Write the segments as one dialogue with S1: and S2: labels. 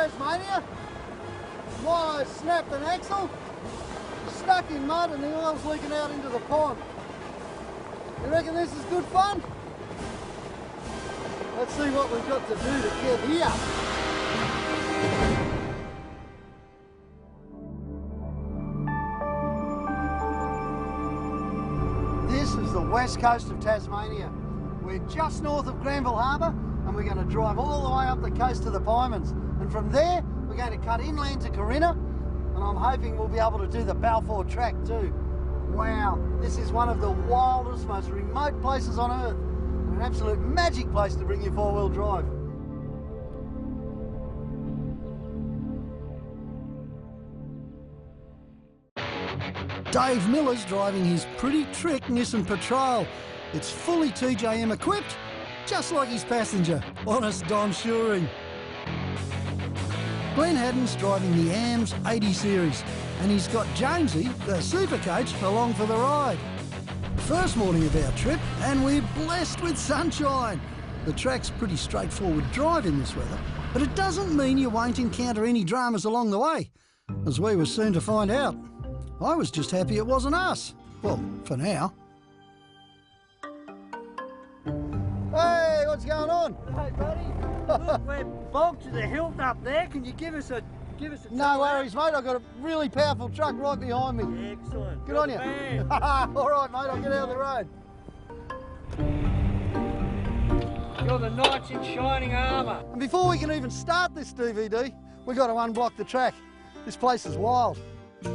S1: Tasmania. Milo snapped an axle, stuck in mud, and the oil's leaking out into the pond. You reckon this is good fun? Let's see what we've got to do to get here. This is the west coast of Tasmania. We're just north of Granville Harbour, and we're going to drive all the way up the coast to the Taipans. And from there, we're going to cut inland to Corinna, and I'm hoping we'll be able to do the Balfour track too. Wow, this is one of the wildest, most remote places on earth, and an absolute magic place to bring your four-wheel drive. Dave Miller's driving his pretty trick Nissan Patrol. It's fully TJM equipped, just like his passenger, honest Don Shuring. Glenn Haddon's driving the AMS 80 series, and he's got Jamesy, the super coach, along for the ride. First morning of our trip, and we're blessed with sunshine. The track's pretty straightforward drive in this weather, but it doesn't mean you won't encounter any dramas along the way, as we were soon to find out. I was just happy it wasn't us. Well, for now. Hey, what's going on?
S2: Hey, buddy. Look, we're bogged to the hilt up there. Can you give us a
S1: No worries, mate. I've got a really powerful truck right behind me.
S2: Excellent.
S1: Good on you. All right, mate. I'll get out of the road.
S2: You're the knights in shining armour.
S1: And before we can even start this DVD, we've got to unblock the track. This place is wild.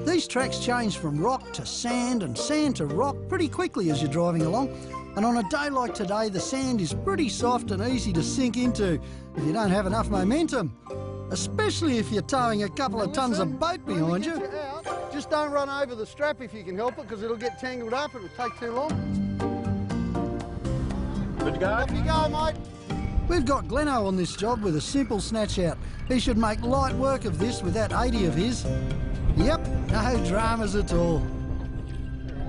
S1: These tracks change from rock to sand and sand to rock pretty quickly as you're driving along. And on a day like today, the sand is pretty soft and easy to sink into if you don't have enough momentum. Especially if you're towing a couple of tons of boat behind you. Just don't run over the strap if you can help it, because it'll get tangled up. It'll take too long.
S3: Good to go?
S1: Off you go, mate. We've got Gleno on this job with a simple snatch out. He should make light work of this with that 80 of his. Yep, no dramas at all.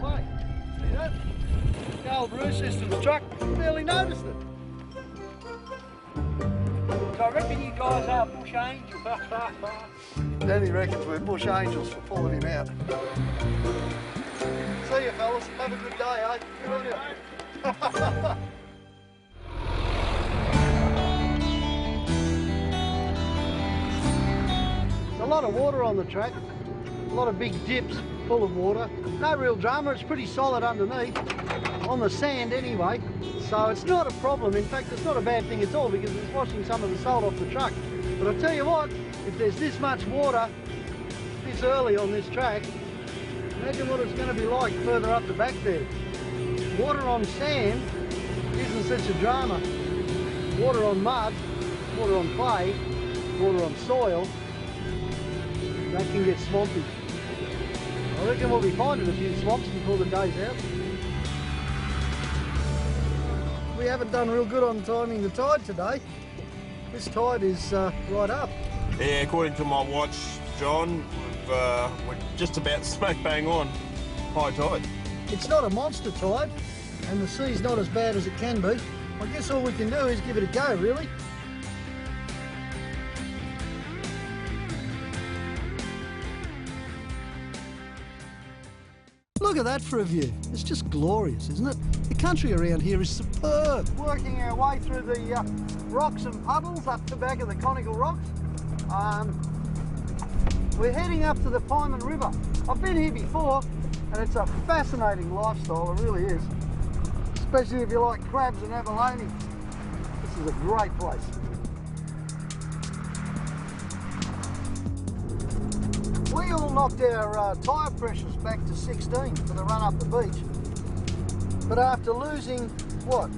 S2: Wait, see that? The old roof system, the truck, barely noticed it. So I reckon you guys are bush angels.
S1: Danny reckons we're bush angels for pulling him out. See you, fellas. Have a good day, eh? Good on you. There's a lot of water on the track. A lot of big dips full of water. No real drama, it's pretty solid underneath, on the sand anyway, so it's not a problem. In fact, it's not a bad thing at all, because it's washing some of the salt off the truck. But I'll tell you what, if there's this much water this early on this track, imagine what it's going to be like further up the back there. Water on sand isn't such a drama. Water on mud, water on clay, water on soil, that can get swampy. I reckon we'll be finding a few swamps before the day's out. We haven't done real good on timing the tide today. This tide is right up.
S3: Yeah, according to my watch, John, we're just about smack bang on high tide.
S1: It's not a monster tide, and the sea's not as bad as it can be. I guess all we can do is give it a go, really. Look at that for a view. It's just glorious, isn't it? The country around here is superb. Working our way through the rocks and puddles up the back of the conical rocks. We're heading up to the Taipan River. I've been here before, and it's a fascinating lifestyle, it really is. Especially if you like crabs and abalone. This is a great place. We all knocked our tyre pressures back to 16 for the run up the beach. But after losing, what,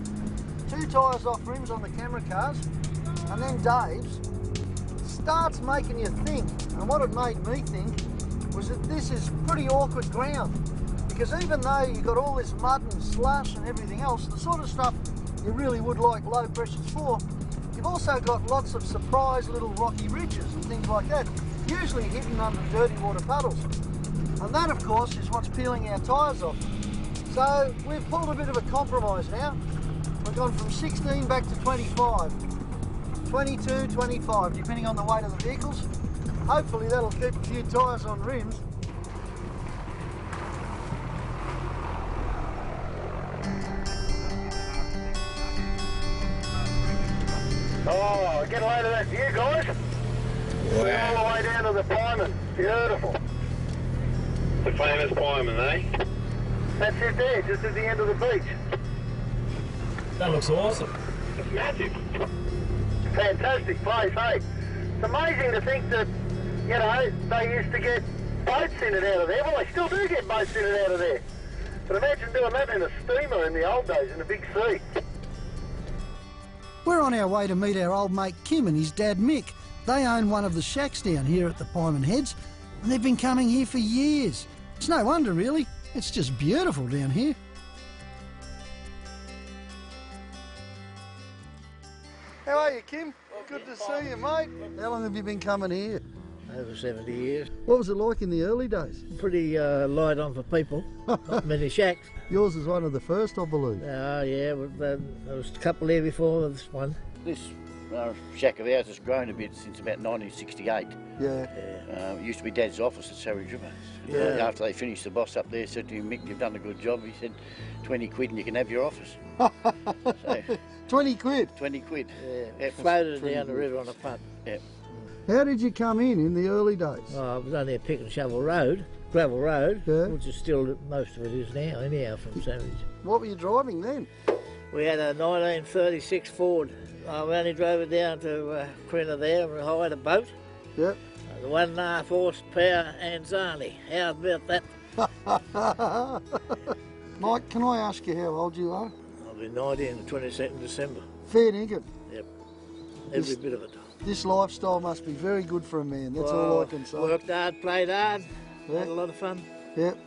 S1: 2 tyres off rims on the camera cars, and then Dave's, it starts making you think. And what it made me think was that this is pretty awkward ground. Because even though you've got all this mud and slush and everything else, the sort of stuff you really would like low pressures for, you've also got lots of surprise little rocky ridges and things like that, usually hidden under dirty water puddles. And that, of course, is what's peeling our tyres off. So we've pulled a bit of a compromise now. We've gone from 16 back to 25. 22, 25, depending on the weight of the vehicles. Hopefully that'll keep a few tyres on rims.
S2: Oh, get a load of that view, guys. Wow. All the way down to the Taipan. Beautiful. The famous Taipan, eh? That's it there, just at the end of the beach.
S3: That looks awesome.
S2: It's massive. Fantastic place, hey? It's amazing to think that, you know, they used to get boats in and out of there. Well, they still do get boats in and out of there. But imagine doing that in a steamer in the old days in the big sea.
S1: We're on our way to meet our old mate Kim and his dad Mick. They own one of the shacks down here at the Taipan Heads, and they've been coming here for years. It's no wonder, really. It's just beautiful down here. How are you, Kim? Good to see you, mate. How long have you been coming here?
S4: Over 70 years.
S1: What was it like in the early days?
S4: Pretty light on for people, not many shacks.
S1: Yours is one of the first, I believe.
S4: Yeah, there was a couple here before this one.
S5: This shack of ours has grown a bit since about 1968.
S1: Yeah.
S5: It used to be Dad's office at Surrey River.
S1: Yeah.
S5: After they finished, the boss up there said to him, Mick, you've done a good job. He said, 20 quid and you can have your office. So,
S1: 20 quid?
S5: 20 quid.
S4: Yeah, it floated down the river on a punt.
S5: Yeah.
S1: How did you come in the early days?
S4: Oh, it was only a pick and shovel road, gravel road,
S1: Yeah.
S4: which is still, most of it is now, anyhow, from 70s.
S1: What were you driving then?
S4: We had a 1936 Ford. We only drove it down to Crina there and we hired a boat.
S1: Yep.
S4: The 1.5 horsepower Anzani. How about that?
S1: Mike, can I ask you how old you are?
S4: I'll be 90 on the 22nd December.
S1: Fair dinkum.
S4: Yep. Every bit of it.
S1: This lifestyle must be very good for a man, that's all I can say.
S4: Worked hard, played hard,
S1: Yeah.
S4: had a lot of fun.
S1: Yep.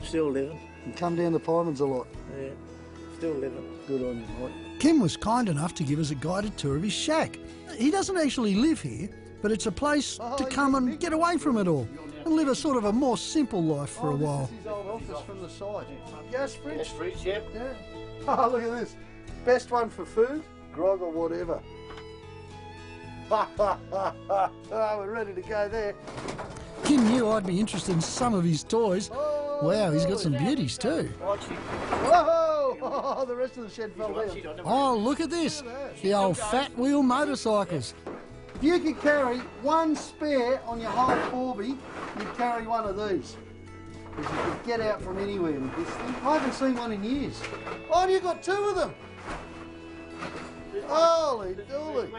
S4: Still living.
S1: And come down the Taipan's a lot.
S4: Yeah. Still living.
S1: Good on you, Mike. Kim was kind enough to give us a guided tour of his shack. He doesn't actually live here, but it's a place to come and get away from it all and live a sort of a more simple life for a while. This is his old office from the side. Gas fridge?
S5: Gas fridge, yeah.
S1: Oh, look at this. Best one for food, grog or whatever. We're ready to go there. Kim knew I'd be interested in some of his toys. Wow, he's got some beauties too. Whoa! The rest of the shed fell down. Oh, look at this. The old fat wheel motorcycles. If you could carry one spare on your whole Corby, you'd carry one of these. Because you could get out from anywhere with this thing. I haven't seen one in years. Oh, you've got two of them. Holy dooly.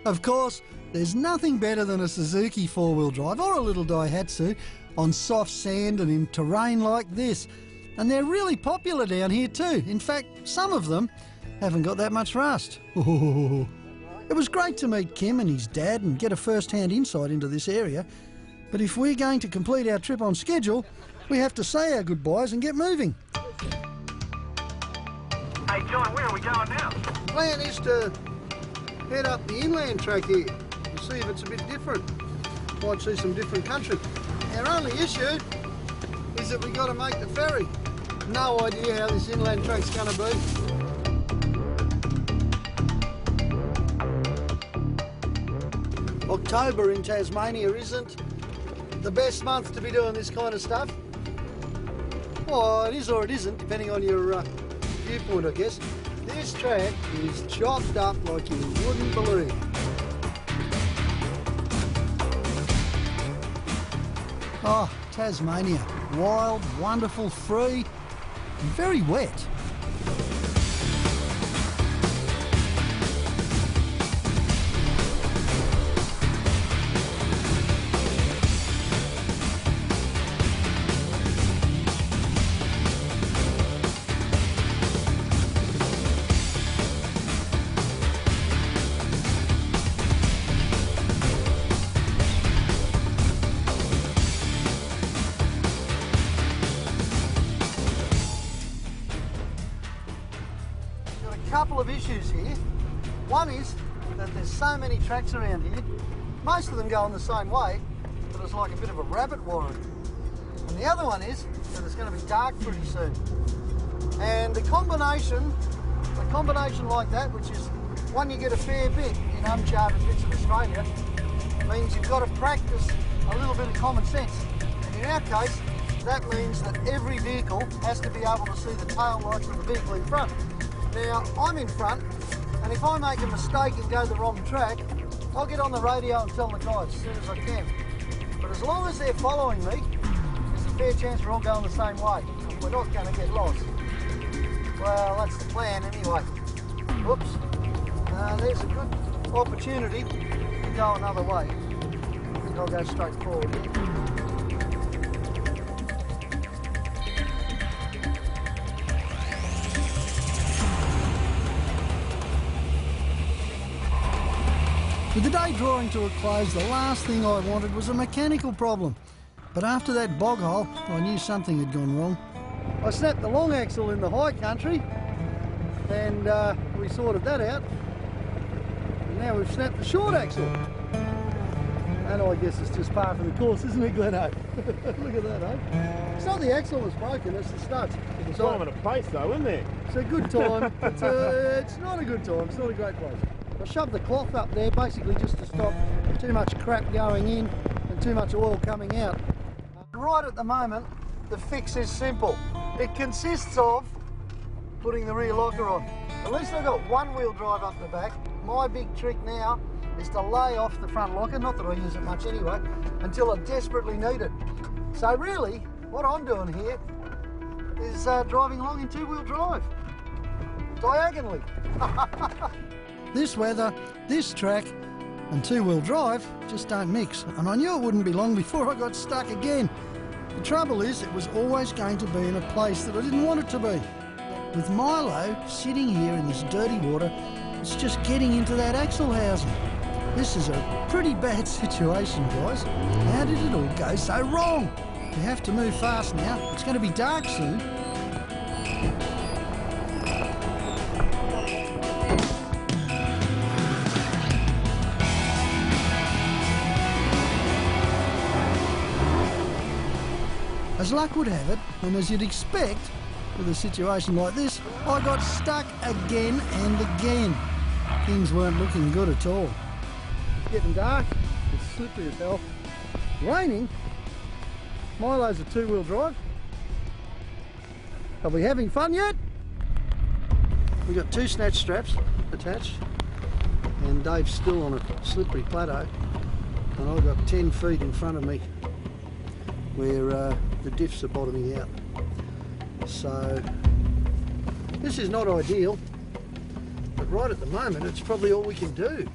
S1: Of course, there's nothing better than a Suzuki four-wheel drive or a little Daihatsu on soft sand and in terrain like this. And they're really popular down here too. In fact, some of them haven't got that much rust. It was great to meet Kim and his dad and get a first-hand insight into this area. But if we're going to complete our trip on schedule, we have to say our goodbyes and get moving.
S2: Hey, John, where are we going now?
S1: The plan is to head up the inland track here and see if it's a bit different. Might see some different country. Our only issue is that we've got to make the ferry. No idea how this inland track's going to be. October in Tasmania isn't the best month to be doing this kind of stuff. Well, it is or it isn't, depending on your viewpoint, I guess. This track is chopped up like you wouldn't believe. Oh, Tasmania. Wild, wonderful, free, and very wet. Couple of issues here. One is that there's so many tracks around here. Most of them go on the same way, but it's like a bit of a rabbit warren. And the other one is that it's going to be dark pretty soon. And the combination like that, which is one you get a fair bit in uncharted bits of Australia, means you've got to practice a little bit of common sense. And in our case, that means that every vehicle has to be able to see the tail lights of the vehicle in front. Now, I'm in front, and if I make a mistake and go the wrong track, I'll get on the radio and tell the guys as soon as I can. But as long as they're following me, there's a fair chance we're all going the same way. We're not going to get lost. Well, that's the plan anyway. Whoops. There's a good opportunity to go another way. I think I'll go straight forward here. With the day drawing to a close, the last thing I wanted was a mechanical problem. But after that bog hole, I knew something had gone wrong. I snapped the long axle in the high country, and we sorted that out. And now we've snapped the short axle. And I guess it's just par for the course, isn't it, Gleno? Look at that, eh? It's not the axle that's broken, it's the studs.
S3: It's time at a pace though, isn't there?
S1: It's a good time, but it's not a good time, it's not a great place. I shoved the cloth up there basically just to stop too much crap going in and too much oil coming out. Right at the moment, the fix is simple. It consists of putting the rear locker on. At least I've got one wheel drive up the back. My big trick now is to lay off the front locker, not that I use it much anyway, until I desperately need it. So really, what I'm doing here is driving along in two-wheel drive, diagonally. This weather, this track, and two-wheel drive just don't mix, and I knew it wouldn't be long before I got stuck again. The trouble is, it was always going to be in a place that I didn't want it to be. With Milo sitting here in this dirty water, it's just getting into that axle housing. This is a pretty bad situation, guys. How did it all go so wrong? We have to move fast now. It's going to be dark soon. As luck would have it, and as you'd expect with a situation like this, I got stuck again and again. Things weren't looking good at all. It's getting dark, it's slippery as hell. Raining. Milo's a two-wheel drive. Are we having fun yet? We've got two snatch straps attached, and Dave's still on a slippery plateau, and I've got 10 feet in front of me where the diffs are bottoming out. So this is not ideal, but right at the moment it's probably all we can do.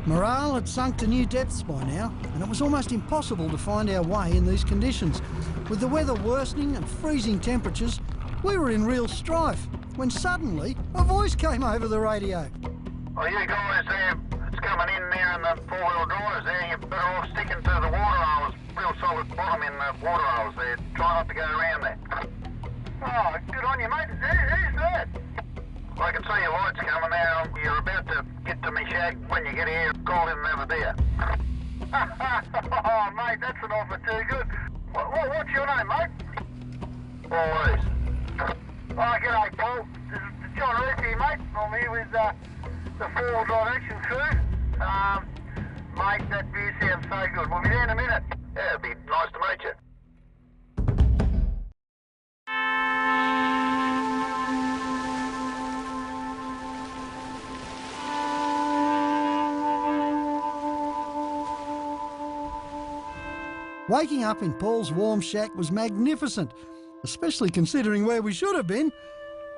S1: Morale had sunk to new depths by now, and it was almost impossible to find our way in these conditions. With the weather worsening and freezing temperatures, we were in real strife, when suddenly a voice came over the radio.
S2: Oh, you guys there, it's coming in there in the four-wheel drives there, you're better off sticking to the water holes, real solid bottom in the water holes there. Try not to go around there. Oh, good on you, mate. Who's that? I can see your lights coming now. You're about to get to me shag when you get here. Call in and have a beer. Oh, mate, that's an offer too good. What's your name, mate? Always. Oh, g'day, Paul. This is John Roothy, mate. I'm here with the four-wheel drive action crew. Mate, that beer sounds so good. We'll be there in a minute. Yeah, it'd be nice to meet you.
S1: Waking up in Paul's warm shack was magnificent, especially considering where we should have been.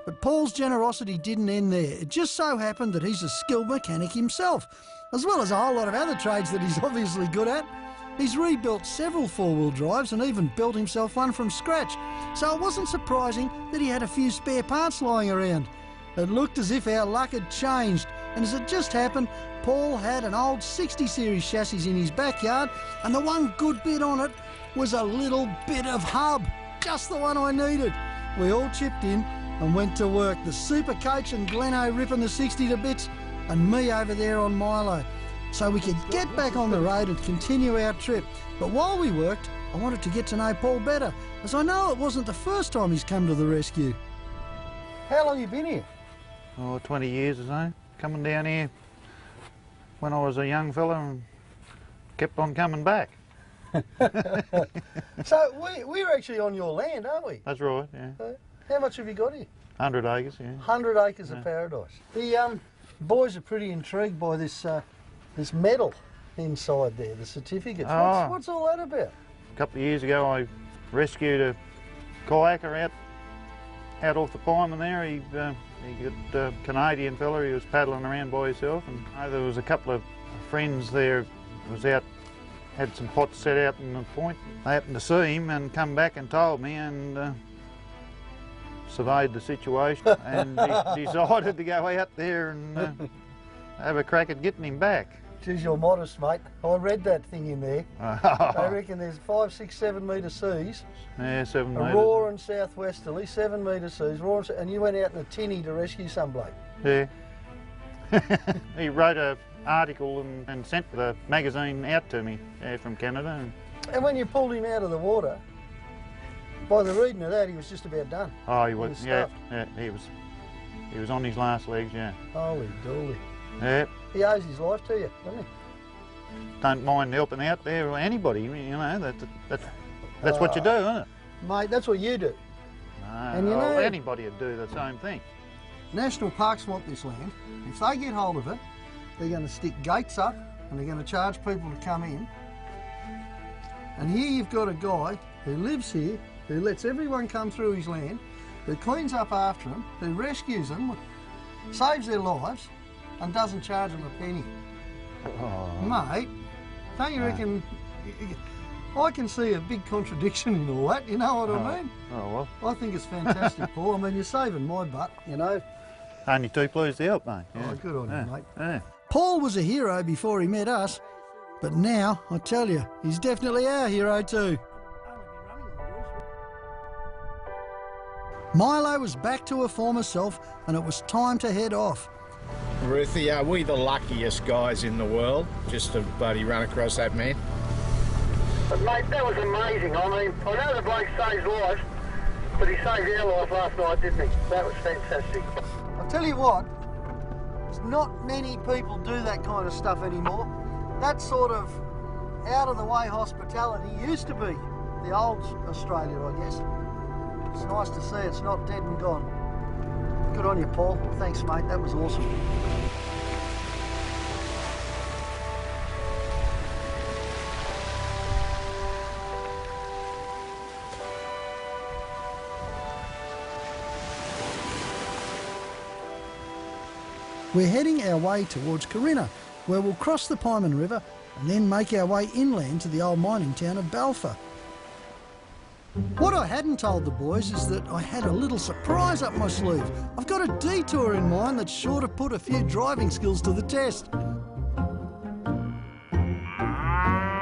S1: But Paul's generosity didn't end there. It just so happened that he's a skilled mechanic himself, as well as a whole lot of other trades that he's obviously good at. He's rebuilt several four-wheel drives and even built himself one from scratch, so it wasn't surprising that he had a few spare parts lying around. It looked as if our luck had changed, and as it just happened, Paul had an old 60 series chassis in his backyard, and the one good bit on it was a little bit of hub, just the one I needed. We all chipped in and went to work, the super coach and Gleno ripping the 60 to bits, and me over there on Milo, so we could get back on the road and continue our trip. But while we worked, I wanted to get to know Paul better, as I know it wasn't the first time he's come to the rescue. How long you been here?
S6: Oh, 20 years or so. Coming down here when I was a young fella and kept on coming back.
S1: So we're actually on your land, aren't we?
S6: That's right, yeah.
S1: How much have you got here?
S6: 100 acres, yeah.
S1: 100 acres of paradise. The boys are pretty intrigued by this this medal inside there, the certificates.
S6: Oh.
S1: What's all that about?
S6: A couple of years ago I rescued a kayaker out off the Taipan there. He got a Canadian fella, he was paddling around by himself, and there was a couple of friends there was out, had some pots set out in the point. They happened to see him and come back and told me, and surveyed the situation and decided to go out there and have a crack at getting him back.
S1: Geez, you're modest, mate. I read that thing in there. I reckon there's 5, 6, 7 metre seas.
S6: Yeah, 7 metres.
S1: A roaring southwesterly, 7 metre seas, and you went out in a tinny to rescue some bloke.
S6: Yeah. He wrote an article and sent the magazine out to me from Canada.
S1: And when you pulled him out of the water, by the reading of that, he was just about done.
S6: Oh, he was, yeah,
S1: stuffed.
S6: he was on his last legs, yeah.
S1: Holy dooly.
S6: Yeah.
S1: He owes his life to you, doesn't he?
S6: Don't mind helping out there or anybody, you know, that's what you do, isn't it?
S1: Mate, that's what you do.
S6: No,
S1: And you know,
S6: anybody would do the same thing.
S1: National Parks want this land. If they get hold of it, they're going to stick gates up and they're going to charge people to come in. And here you've got a guy who lives here, who lets everyone come through his land, who cleans up after them, who rescues them, saves their lives, and doesn't charge them a penny.
S6: Oh.
S1: Mate, don't you reckon... I can see a big contradiction in all that, you know what I mean?
S6: Oh, well.
S1: I think it's fantastic, Paul. I mean, you're saving my butt, you know.
S6: Only too pleased to help, mate. Yeah.
S1: Oh, good on you, mate.
S6: Yeah.
S1: Paul was a hero before he met us, but now, I tell you, he's definitely our hero too. Milo was back to her former self, and it was time to head off.
S7: Roothy, are we the luckiest guys in the world just to bloody run across that man?
S2: But mate, that was amazing. I mean, I know the bloke saves lives, but he saved our life last night, didn't he? That was fantastic.
S1: I'll tell you what, there's not many people do that kind of stuff anymore. That sort of out-of-the-way hospitality used to be the old Australia, I guess. It's nice to see it's not dead and gone. Good on you, Paul. Thanks, mate. That was awesome. We're heading our way towards Corinna, where we'll cross the Taipan River and then make our way inland to the old mining town of Balfour. What I hadn't told the boys is that I had a little surprise up my sleeve. I've got a detour in mind that's sure to put a few driving skills to the test.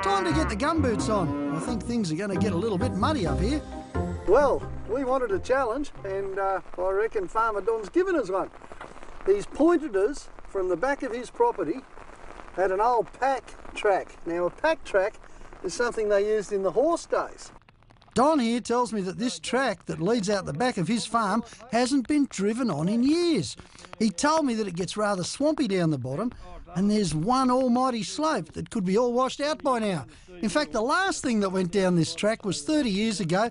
S1: Time to get the gumboots on. I think things are going to get a little bit muddy up here. Well, we wanted a challenge, and I reckon Farmer Don's given us one. He's pointed us from the back of his property at an old pack track. Now, a pack track is something they used in the horse days. Don here tells me that this track that leads out the back of his farm hasn't been driven on in years. He told me that it gets rather swampy down the bottom, and there's one almighty slope that could be all washed out by now. In fact, the last thing that went down this track was 30 years ago,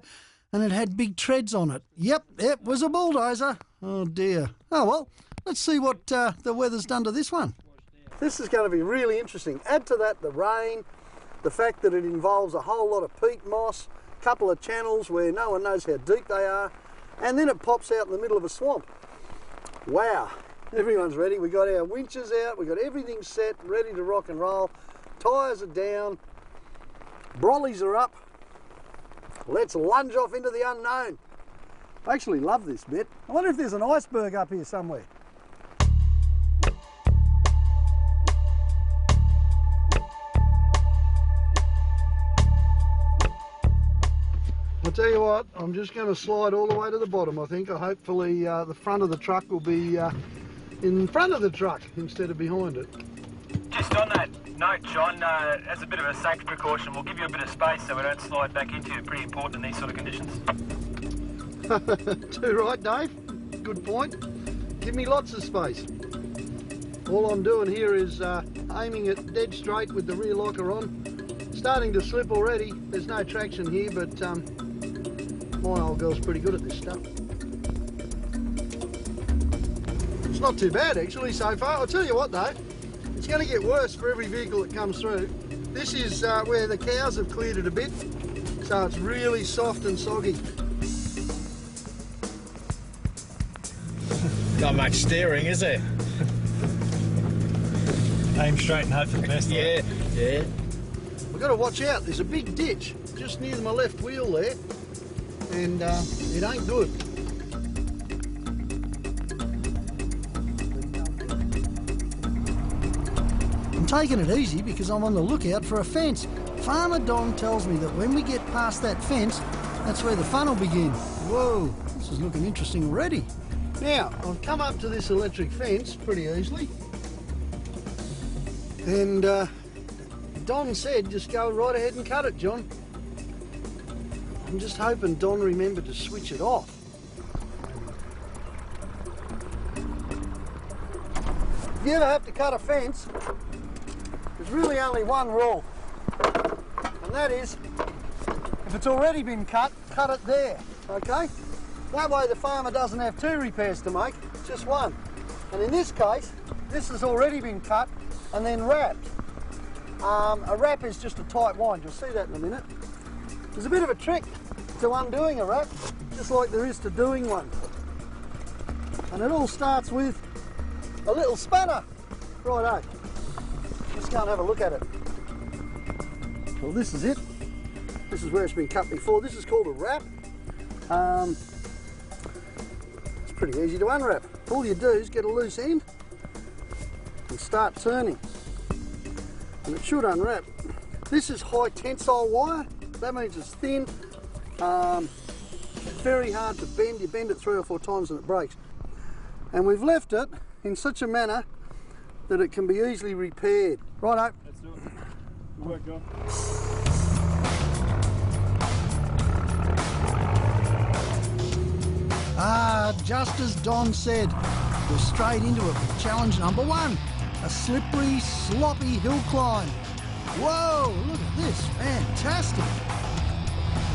S1: and it had big treads on it. Yep, it was a bulldozer. Oh dear. Oh well, let's see what the weather's done to this one. This is going to be really interesting. Add to that the rain, the fact that it involves a whole lot of peat moss, a couple of channels where no one knows how deep they are, and then it pops out in the middle of a swamp. Wow, everyone's ready. We got our winches out, we got everything set, ready to rock and roll. Tyres are down, brollies are up. Let's lunge off into the unknown. I actually love this bit. I wonder if there's an iceberg up here somewhere. I'll tell you what, I'm just going to slide all the way to the bottom, I think. Hopefully the front of the truck will be in front of the truck instead of behind it.
S8: Just on that note, John, as a bit of a safety precaution, we'll give you a bit of space so we don't slide back into you. Pretty important in these sort of conditions.
S1: Too right, Dave. good point. Give me lots of space. All I'm doing here is aiming it dead straight with the rear locker on. Starting to slip already. There's no traction here, but my old girl's pretty good at this stuff. It's not too bad actually so far. I'll tell you what though, it's going to get worse for every vehicle that comes through. This is where the cows have cleared it a bit, so it's really soft and soggy.
S7: Not much steering, is there?
S8: Aim straight and hope for the best.
S7: Yeah, yeah.
S1: We've got to watch out. There's a big ditch just near my left wheel there, and it ain't good. I'm taking it easy because I'm on the lookout for a fence. Farmer Don tells me that when we get past that fence, that's where the fun will begin. Whoa, this is looking interesting already. Now, I've come up to this electric fence pretty easily, and Don said just go right ahead and cut it, John. I'm just hoping Don remembered to switch it off. If you ever have to cut a fence, there's really only one rule, and that is, if it's already been cut, cut it there, okay? That way the farmer doesn't have two repairs to make, just one. And in this case, this has already been cut and then wrapped. A wrap is just a tight wind, you'll see that in a minute. There's a bit of a trick to undoing a wrap, just like there is to doing one. And it all starts with a little spanner. Righto. Let's go and have a look at it. Well, this is it. This is where it's been cut before. This is called a wrap. It's pretty easy to unwrap. All you do is get a loose end and start turning, and it should unwrap. This is high tensile wire. That means it's thin, very hard to bend. You bend it 3 or 4 times and it breaks. And we've left it in such a manner that it can be easily repaired. Righto.
S8: Let's do it. Good work, John.
S1: Just as Don said, we're straight into it with challenge number 1, a slippery, sloppy hill climb. Whoa, look at this, fantastic.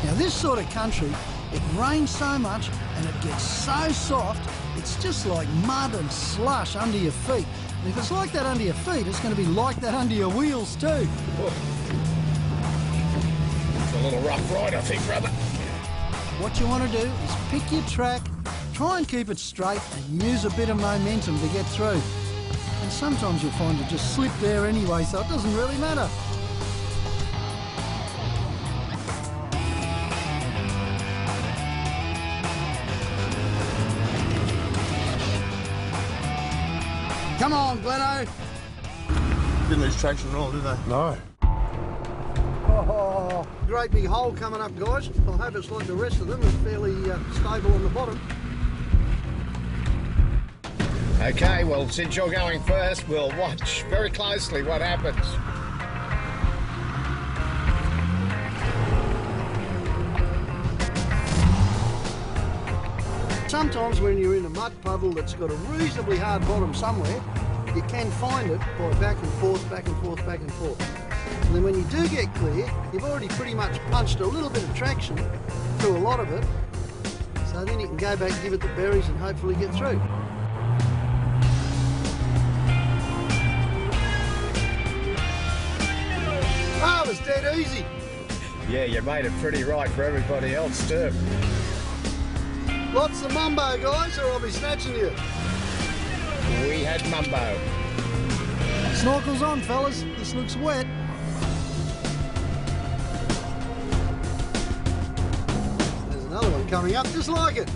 S1: Now this sort of country, it rains so much and it gets so soft, it's just like mud and slush under your feet. And if it's like that under your feet, it's going to be like that under your wheels too.
S7: Oh. It's a little rough ride, I think, brother.
S1: What you want to do is pick your track, try and keep it straight and use a bit of momentum to get through. And sometimes you'll find it just slip there anyway, so it doesn't really matter. Come on, Glenno.
S3: Didn't lose traction at all, did they?
S7: No.
S1: Oh, great big hole coming up, guys. I hope it's like the rest of them. It's fairly stable on the bottom.
S7: Okay, well, since you're going first, we'll watch very closely what happens.
S1: Sometimes when you're in a mud puddle that's got a reasonably hard bottom somewhere, you can find it by back and forth, back and forth, back and forth. And then when you do get clear, you've already pretty much punched a little bit of traction through a lot of it, so then you can go back, give it the berries and hopefully get through. Oh, it was dead easy.
S7: Yeah, you made it pretty right for everybody else too.
S1: Lots of mumbo, guys, or I'll be snatching you.
S7: We had mumbo.
S1: Snorkels on, fellas. This looks wet. There's another one coming up just like it.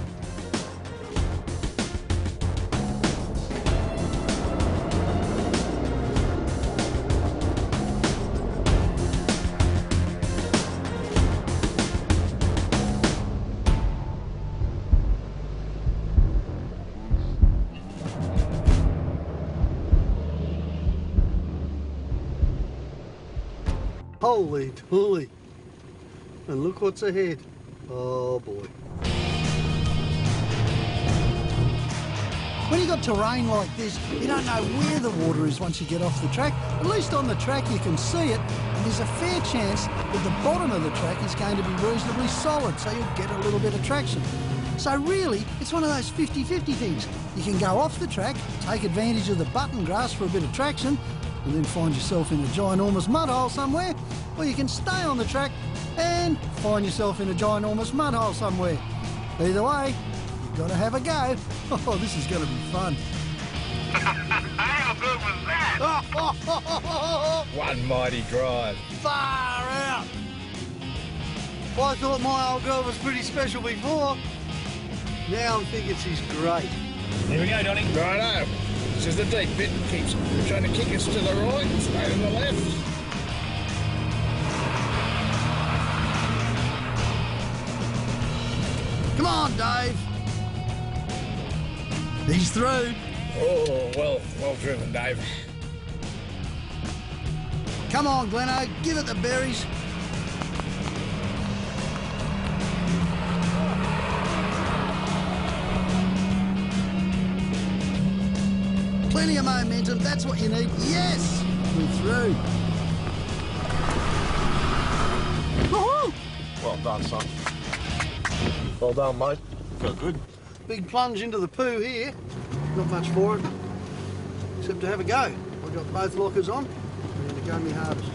S1: Holy dooly. And look what's ahead. Oh boy. When you've got terrain like this, you don't know where the water is once you get off the track. At least on the track you can see it, and there's a fair chance that the bottom of the track is going to be reasonably solid, so you'll get a little bit of traction. So really, it's one of those 50-50 things. You can go off the track, take advantage of the button grass for a bit of traction, and then find yourself in a ginormous mud hole somewhere, or you can stay on the track and find yourself in a ginormous mud hole somewhere. Either way, you've got to have a go. Oh, this is going to be fun.
S8: How good was that?
S7: One mighty drive.
S1: Far out! I thought my old girl was pretty special before. Now I'm thinking she's great.
S8: Here we go, Donny.
S7: Righto. This is the deep bit. Keeps trying to kick us to the right, stay to the left.
S1: Come on, Dave. He's through.
S7: Oh, well driven, Dave.
S1: Come on, Gleno, give it the berries. Plenty of momentum, that's what you need. Yes! We're through. Woohoo!
S3: Well done, son. Well done, mate. Felt good.
S1: Big plunge into the poo here. Not much for it, except to have a go. I've got both lockers on, and to go me hardest.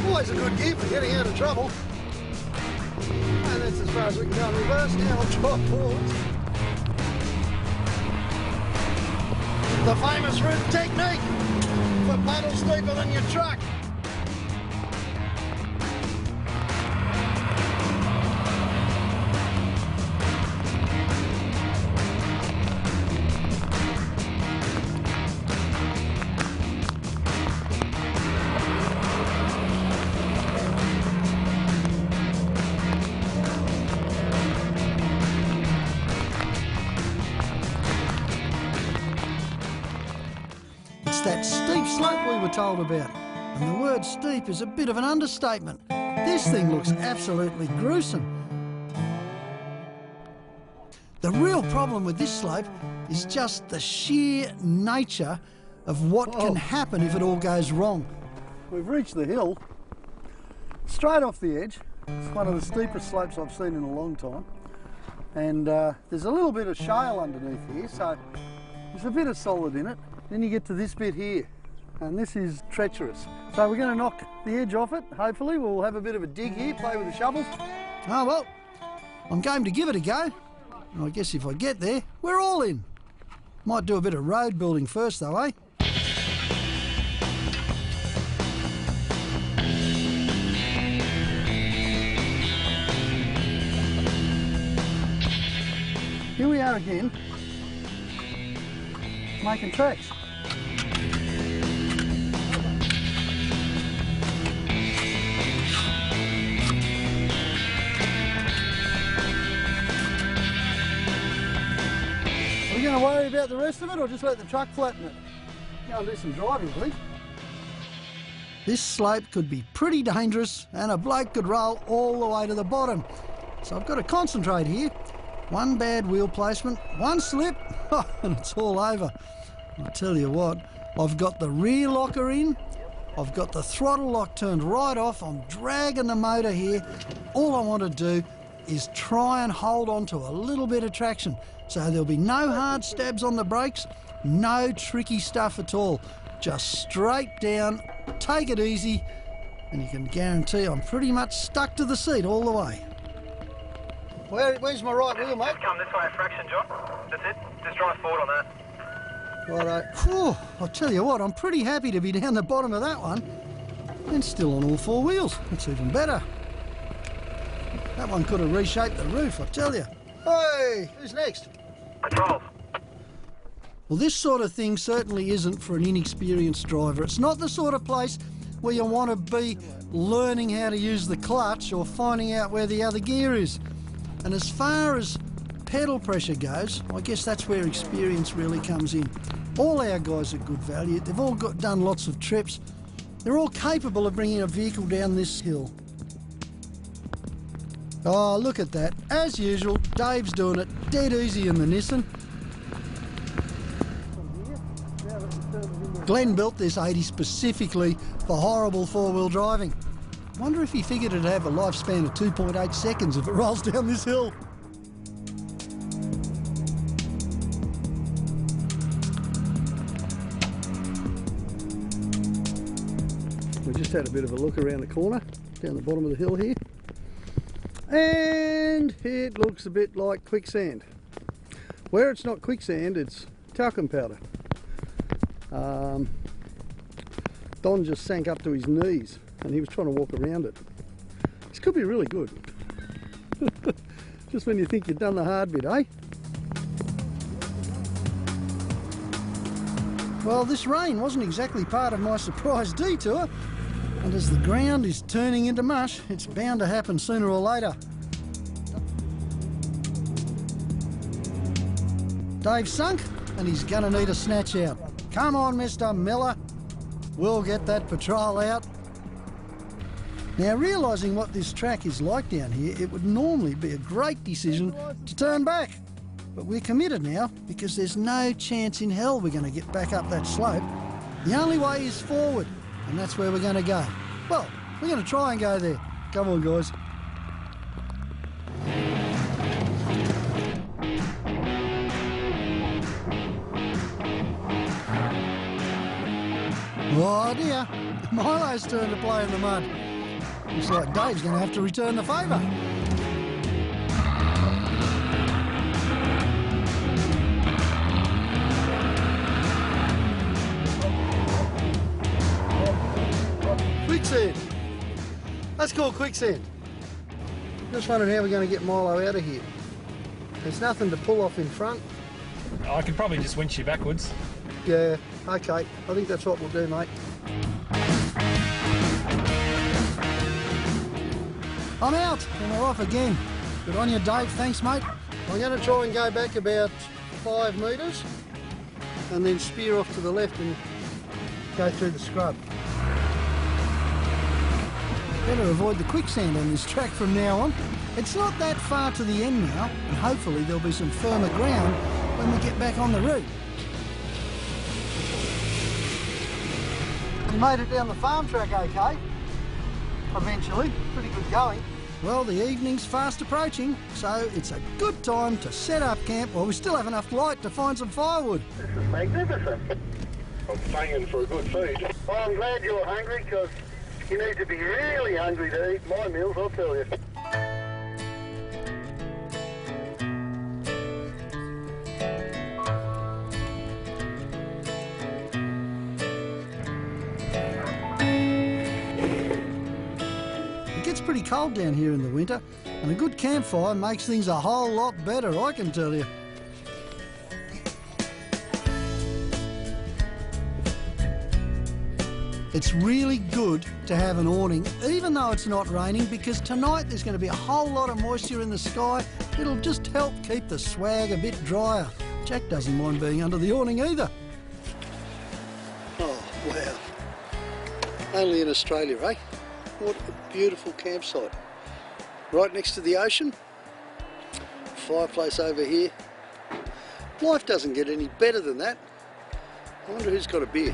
S1: Always a good gear for getting out of trouble. And that's as far as we can go in reverse. Now I'll drive forwards. The famous route technique for paddles deeper than your truck. That steep slope we were told about. And the word steep is a bit of an understatement. This thing looks absolutely gruesome. The real problem with this slope is just the sheer nature of what can happen if it all goes wrong. We've reached the hill, straight off the edge. It's one of the steepest slopes I've seen in a long time. And there's a little bit of shale underneath here, so there's a bit of solid in it. Then you get to this bit here, and this is treacherous. So we're going to knock the edge off it, hopefully. We'll have a bit of a dig here, play with the shovels. Oh well, I'm game to give it a go. And I guess if I get there, we're all in. Might do a bit of road building first though, eh? Here we are again, making tracks. Are we going to worry about the rest of it or just let the truck flatten it? Go and do some driving, please. This slope could be pretty dangerous and a bloke could roll all the way to the bottom. So I've got to concentrate here. One bad wheel placement, one slip, and it's all over. I tell you what, I've got the rear locker in, I've got the throttle lock turned right off, I'm dragging the motor here. All I want to do is try and hold on to a little bit of traction. So there'll be no hard stabs on the brakes, no tricky stuff at all. Just straight down, take it easy, and you can guarantee I'm pretty much stuck to the seat all the way. Where's my right wheel, mate?
S8: Just come this way a fraction, John. That's it. Just drive forward on that.
S1: Righto. Whew, I'll tell you what, I'm pretty happy to be down the bottom of that one and still on all four wheels. That's even better. That one could have reshaped the roof, I tell you. Hey, who's next?
S8: Controls.
S1: Well, this sort of thing certainly isn't for an inexperienced driver. It's not the sort of place where you want to be learning how to use the clutch or finding out where the other gear is. And as far as pedal pressure goes, I guess that's where experience really comes in. All our guys are good value. They've all done lots of trips. They're all capable of bringing a vehicle down this hill. Oh, look at that. As usual, Dave's doing it dead easy in the Nissan. Glenn built this 80 specifically for horrible four-wheel driving. Wonder if he figured it'd have a lifespan of 2.8 seconds if it rolls down this hill. We just had a bit of a look around the corner, down the bottom of the hill here. And it looks a bit like quicksand. Where it's not quicksand, it's talcum powder. Don just sank up to his knees and he was trying to walk around it. This could be really good. Just when you think you've done the hard bit, eh? Well, this rain wasn't exactly part of my surprise detour, and as the ground is turning into mush, it's bound to happen sooner or later. Dave's sunk, and he's gonna need a snatch out. Come on, Mr. Miller. We'll get that patrol out. Now, realising what this track is like down here, it would normally be a great decision to turn back. But we're committed now because there's no chance in hell we're going to get back up that slope. The only way is forward, and that's where we're going to go. Well, we're going to try and go there. Come on, guys. Oh dear, Milo's turn to play in the mud. Looks like Dave's going to have to return the favour. Quicksand. Let's call quicksand. Just wondering how we're going to get Milo out of here. There's nothing to pull off in front.
S8: I could probably just winch you backwards.
S1: Yeah, okay. I think that's what we'll do, mate. I'm out and we're off again. Good on you, Dave. Thanks, mate. I'm going to try and go back about 5 metres and then spear off to the left and go through the scrub. Better avoid the quicksand on this track from now on. It's not that far to the end now, and hopefully there'll be some firmer ground when we get back on the route. We made it down the farm track okay, eventually. Pretty good going. Well, the evening's fast approaching, so it's a good time to set up camp while we still have enough light to find some firewood.
S2: This is magnificent.
S3: I'm banging for a good feed.
S2: Oh, I'm glad you're hungry, because you need to be really hungry to eat my meals, I'll tell you.
S1: It gets pretty cold down here in the winter, and a good campfire makes things a whole lot better, I can tell you. It's really good to have an awning, even though it's not raining, because tonight there's going to be a whole lot of moisture in the sky. It'll just help keep the swag a bit drier. Jack doesn't mind being under the awning either. Oh, wow. Only in Australia, eh? What a beautiful campsite. Right next to the ocean. Fireplace over here. Life doesn't get any better than that. I wonder who's got a beer.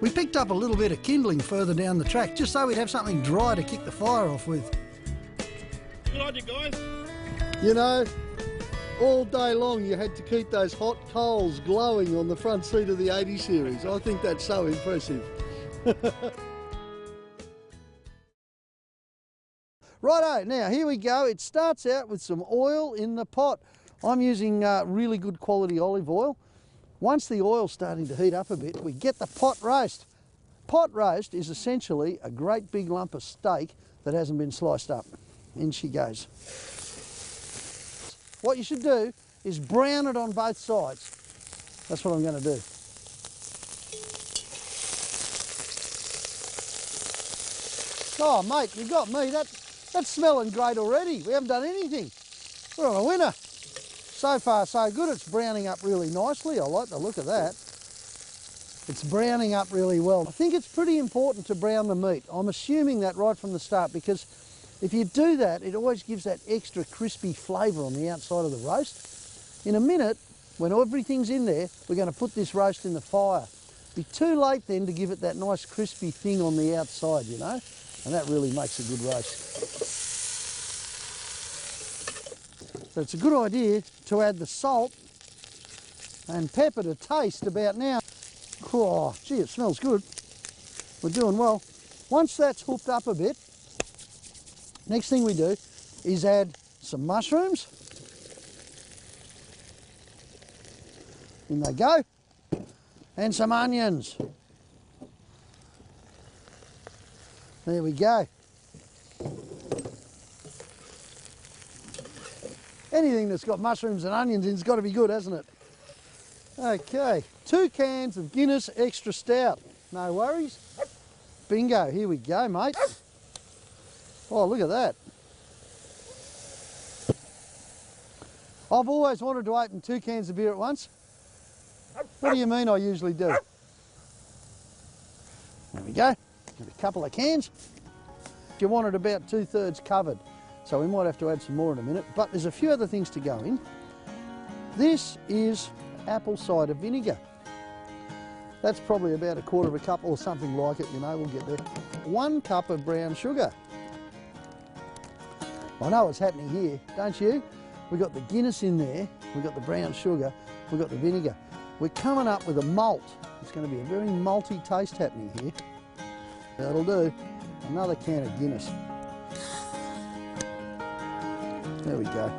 S1: We picked up a little bit of kindling further down the track, just so we'd have something dry to kick the fire off with.
S3: Good on you guys.
S1: You know, all day long you had to keep those hot coals glowing on the front seat of the 80 series. I think that's so impressive. Righto, now here we go. It starts out with some oil in the pot. I'm using really good quality olive oil. Once the oil's starting to heat up a bit, we get the pot roast. Pot roast is essentially a great big lump of steak that hasn't been sliced up. In she goes. What you should do is brown it on both sides. That's what I'm going to do. Oh mate, you got me. That's smelling great already. We haven't done anything. We're on a winner. So far so good. It's browning up really nicely. I like the look of that. It's browning up really well. I think it's pretty important to brown the meat. I'm assuming that right from the start, because if you do that, it always gives that extra crispy flavour on the outside of the roast. In a minute, when everything's in there, we're going to put this roast in the fire. Be too late then to give it that nice crispy thing on the outside, you know, and that really makes a good roast. So it's a good idea to add the salt and pepper to taste about now. Oh, gee, it smells good. We're doing well. Once that's hooked up a bit, next thing we do is add some mushrooms. In they go. And some onions. There we go. Anything that's got mushrooms and onions in has got to be good, hasn't it? Okay, 2 cans of Guinness Extra Stout. No worries. Bingo, here we go, mate. Oh, look at that. I've always wanted to open 2 cans of beer at once. What do you mean I usually do? There we go. Get a couple of cans. You want it about 2/3 covered, so we might have to add some more in a minute, but there's a few other things to go in. This is apple cider vinegar. That's probably about 1/4 cup or something like it, you know, we'll get there. 1 cup of brown sugar. I know what's happening here, don't you? We've got the Guinness in there, we've got the brown sugar, we've got the vinegar. We're coming up with a malt. It's going to be a very malty taste happening here. That'll do. Another can of Guinness. There we go.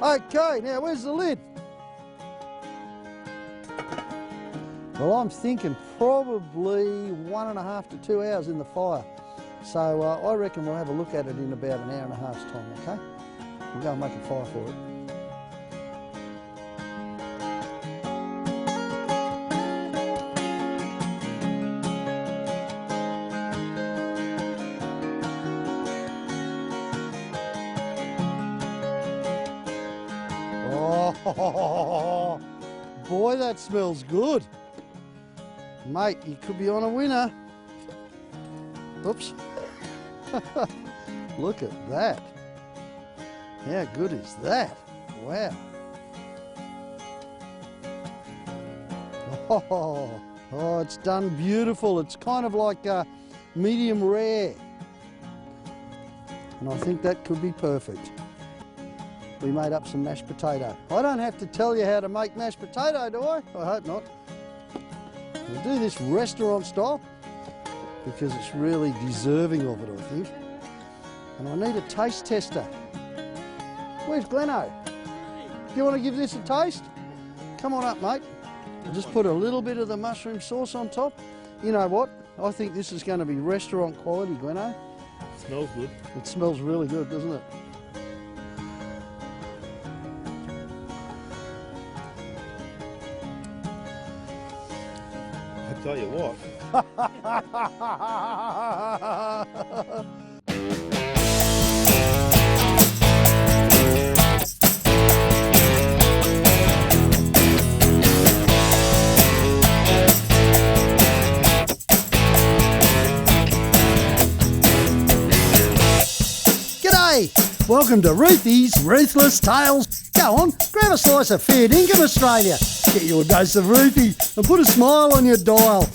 S1: Okay, now where's the lid? Well, I'm thinking probably 1.5 to 2 hours in the fire. So I reckon we'll have a look at it in about 1.5 hours time, okay? We'll go and make a fire for it. Oh, boy, that smells good. Mate, you could be on a winner. Oops. Look at that. How good is that? Wow. Oh, it's done beautiful. It's kind of like medium rare. And I think that could be perfect. We made up some mashed potato. I don't have to tell you how to make mashed potato, do I? I hope not. We'll do this restaurant style because it's really deserving of it, I think. And I need a taste tester. Where's Gleno? Do you want to give this a taste? Come on up, mate. I'll just put a little bit of the mushroom sauce on top. You know what? I think this is going to be restaurant quality, Gleno.
S9: It smells good.
S1: It smells really good, doesn't it?
S9: I tell you what.
S1: G'day! Welcome to Roothy's Ruthless Tales. Go on, grab a slice of fair dinkum, Australia. Get your dose of Roothy and put a smile on your dial.